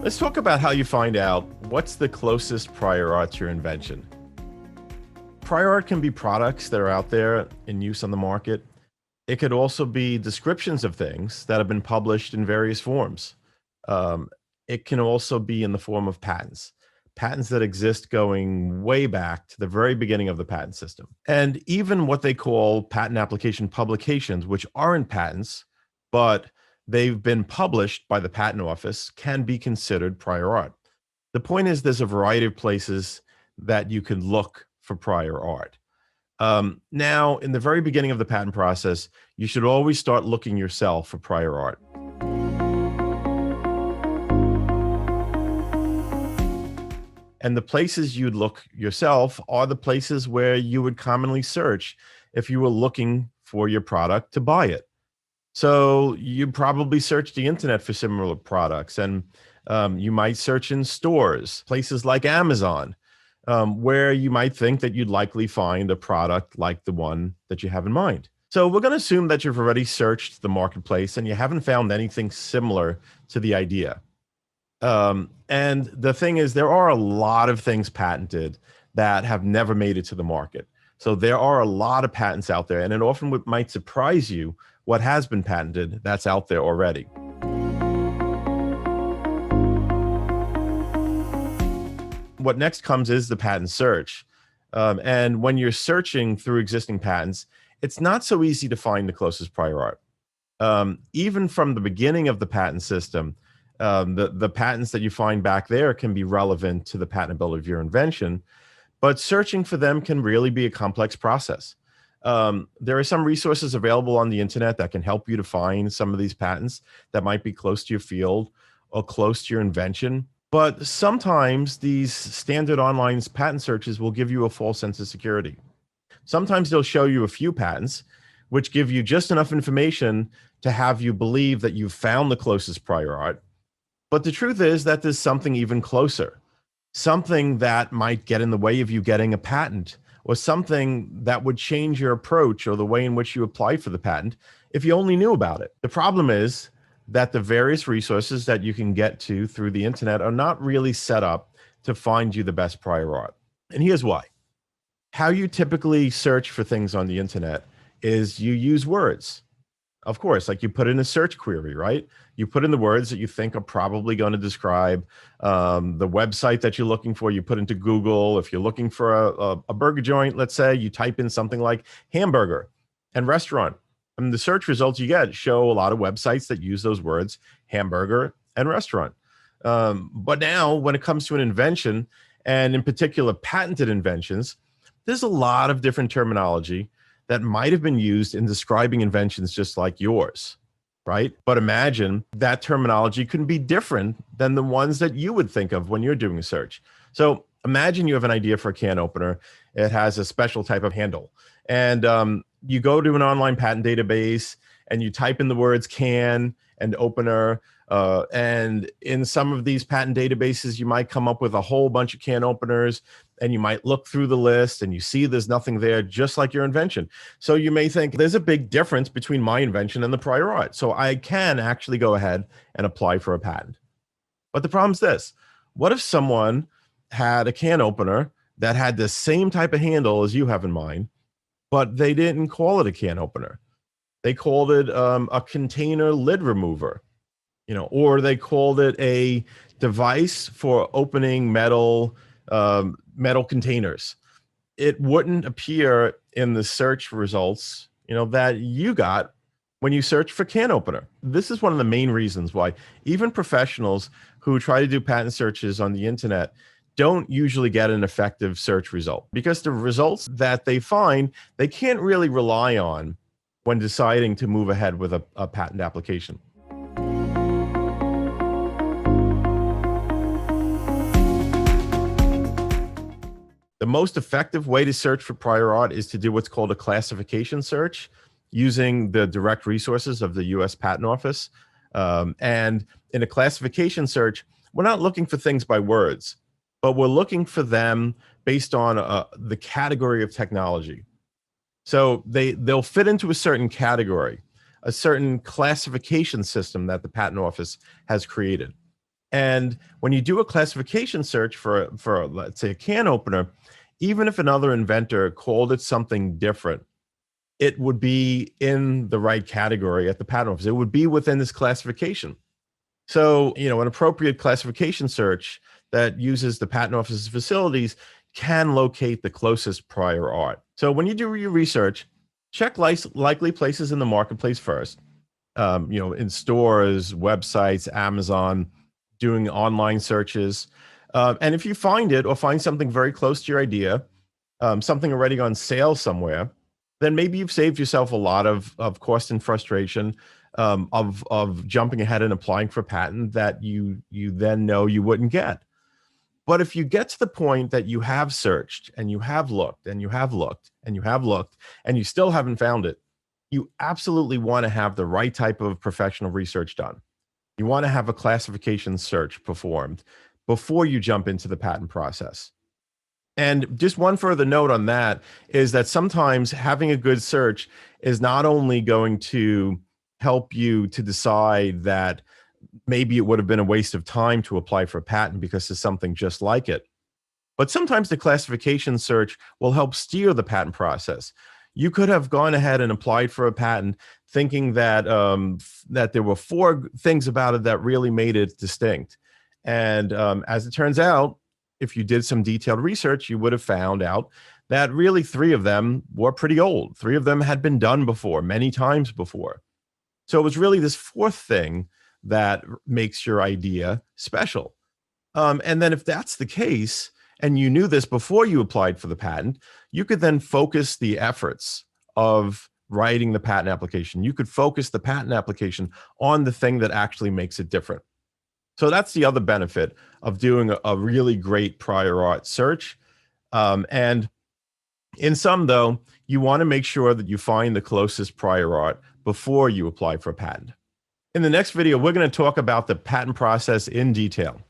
Let's talk about how you find out what's the closest prior art to your invention. Prior art can be products that are out there in use on the market. It could also be descriptions of things that have been published in various forms. Um, it can also be in the form of patents, patents that exist going way back to the very beginning of the patent system. And even what they call patent application publications, which aren't patents, but they've been published by the patent office, can be considered prior art. The point is, there's a variety of places that you can look for prior art. Now, in the very beginning of the patent process, you should always start looking yourself for prior art. And the places you'd look yourself are the places where you would commonly search if you were looking for your product to buy it. So you probably search the internet for similar products, and you might search in stores, places like Amazon, where you might think that you'd likely find a product like the one that you have in mind. So we're going to assume that you've already searched the marketplace and you haven't found anything similar to the idea. And the thing is, there are a lot of things patented that have never made it to the market. So there are a lot of patents out there, and it often might surprise you what has been patented that's out there already. What next comes is the patent search. And when you're searching through existing patents, it's not so easy to find the closest prior art. Even from the beginning of the patent system, the patents that you find back there can be relevant to the patentability of your invention, but searching for them can really be a complex process. There are some resources available on the internet that can help you to find some of these patents that might be close to your field or close to your invention. But sometimes these standard online patent searches will give you a false sense of security. Sometimes they'll show you a few patents, which give you just enough information to have you believe that you've found the closest prior art. But the truth is that there's something even closer, something that might get in the way of you getting a patent, or something that would change your approach or the way in which you apply for the patent if you only knew about it. The problem is that the various resources that you can get to through the internet are not really set up to find you the best prior art. And here's why. How you typically search for things on the internet is you use words. Of course, like you put in a search query, right? You put in the words that you think are probably going to describe the website that you're looking for. You put into Google. If you're looking for a burger joint, let's say, you type in something like hamburger and restaurant. And the search results you get show a lot of websites that use those words, hamburger and restaurant. But now, when it comes to an invention, and in particular patented inventions, there's a lot of different terminology that might have been used in describing inventions just like yours, right? But imagine that terminology can be different than the ones that you would think of when you're doing a search. So imagine you have an idea for a can opener. It has a special type of handle. And you go to an online patent database and you type in the words can and opener. And in some of these patent databases, you might come up with a whole bunch of can openers, and you might look through the list and you see there's nothing there, just like your invention. So you may think there's a big difference between my invention and the prior art. So I can actually go ahead and apply for a patent. But the problem is this. What if someone had a can opener that had the same type of handle as you have in mind, but they didn't call it a can opener? They called it a container lid remover, or they called it a device for opening metal containers. It wouldn't appear in the search results, that you got when you search for can opener. This is one of the main reasons why even professionals who try to do patent searches on the internet don't usually get an effective search result, because the results that they find, they can't really rely on when deciding to move ahead with a patent application. The most effective way to search for prior art is to do what's called a classification search using the direct resources of the US Patent Office. And in a classification search, we're not looking for things by words, but we're looking for them based on the category of technology. So they'll fit into a certain category, a certain classification system that the Patent Office has created. And when you do a classification search for let's say a can opener, even if another inventor called it something different, it would be in the right category at the patent office. It would be within this classification. So, an appropriate classification search that uses the patent office's facilities can locate the closest prior art. So when you do your research, check likely places in the marketplace first. In stores, websites, Amazon, doing online searches. And if you find it or find something very close to your idea, something already on sale somewhere, then maybe you've saved yourself a lot of cost and frustration of jumping ahead and applying for a patent that you then know you wouldn't get. But if you get to the point that you have searched and you have looked and you have looked and you have looked and you still haven't found it, you absolutely want to have the right type of professional research done. You want to have a classification search performed before you jump into the patent process. And just one further note on that is that sometimes having a good search is not only going to help you to decide that maybe it would have been a waste of time to apply for a patent because there's something just like it, but sometimes the classification search will help steer the patent process. You could have gone ahead and applied for a patent thinking that that there were 4 things about it that really made it distinct. And as it turns out, if you did some detailed research, you would have found out that really 3 of them were pretty old. 3 of them had been done before, many times before. So it was really this 4th thing that makes your idea special. And then if that's the case, and you knew this before you applied for the patent, you could then focus the efforts of writing the patent application. You could focus the patent application on the thing that actually makes it different. So that's the other benefit of doing a really great prior art search. And in sum, though, you want to make sure that you find the closest prior art before you apply for a patent. In the next video, we're going to talk about the patent process in detail.